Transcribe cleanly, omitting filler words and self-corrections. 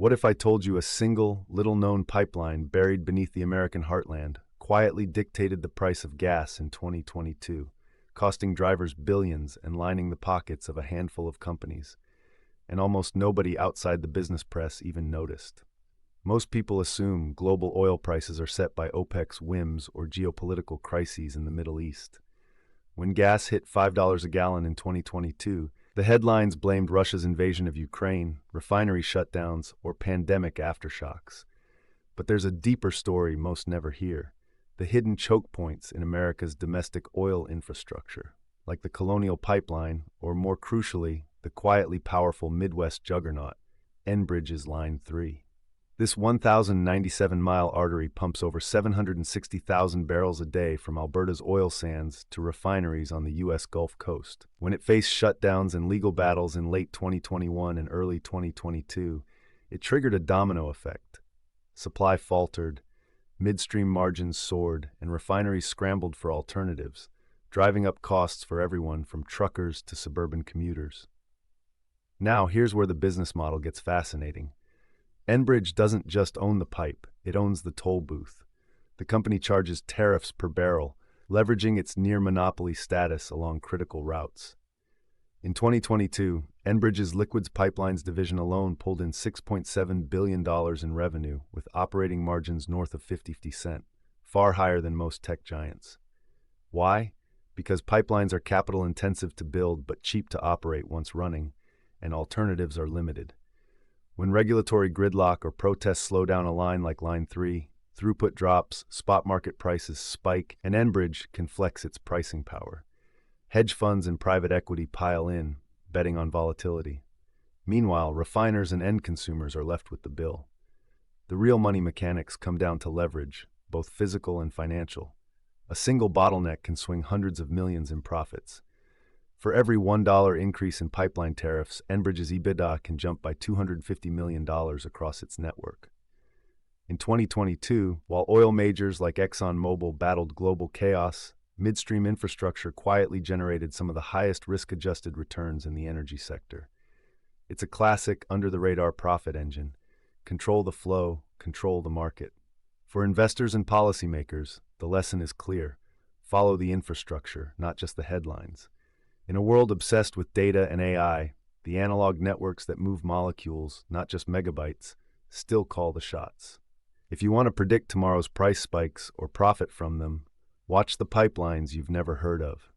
What if I told you a single, little-known pipeline buried beneath the American heartland quietly dictated the price of gas in 2022, costing drivers billions and lining the pockets of a handful of companies, and almost nobody outside the business press even noticed? Most people assume global oil prices are set by OPEC's whims or geopolitical crises in the Middle East. When gas hit $5 a gallon in 2022, the headlines blamed Russia's invasion of Ukraine, refinery shutdowns, or pandemic aftershocks. But there's a deeper story most never hear: the hidden choke points in America's domestic oil infrastructure, like the Colonial Pipeline, or more crucially, the quietly powerful Midwest juggernaut, Enbridge's Line 3. This 1,097-mile artery pumps over 760,000 barrels a day from Alberta's oil sands to refineries on the U.S. Gulf Coast. When it faced shutdowns and legal battles in late 2021 and early 2022, it triggered a domino effect. Supply faltered, midstream margins soared, and refineries scrambled for alternatives, driving up costs for everyone from truckers to suburban commuters. Now, here's where the business model gets fascinating. Enbridge doesn't just own the pipe, it owns the toll booth. The company charges tariffs per barrel, leveraging its near-monopoly status along critical routes. In 2022, Enbridge's Liquids Pipelines division alone pulled in $6.7 billion in revenue, with operating margins north of 50%, far higher than most tech giants. Why? Because pipelines are capital-intensive to build but cheap to operate once running, and alternatives are limited. When regulatory gridlock or protests slow down a line like Line 3, throughput drops, spot market prices spike, and Enbridge can flex its pricing power. Hedge funds and private equity pile in, betting on volatility. Meanwhile, refiners and end consumers are left with the bill. The real money mechanics come down to leverage, both physical and financial. A single bottleneck can swing hundreds of millions in profits. For every $1 increase in pipeline tariffs, Enbridge's EBITDA can jump by $250 million across its network. In 2022, while oil majors like ExxonMobil battled global chaos, midstream infrastructure quietly generated some of the highest risk-adjusted returns in the energy sector. It's a classic under-the-radar profit engine. Control the flow, control the market. For investors and policymakers, the lesson is clear. Follow the infrastructure, not just the headlines. In a world obsessed with data and AI, the analog networks that move molecules, not just megabytes, still call the shots. If you want to predict tomorrow's price spikes or profit from them, watch the pipelines you've never heard of.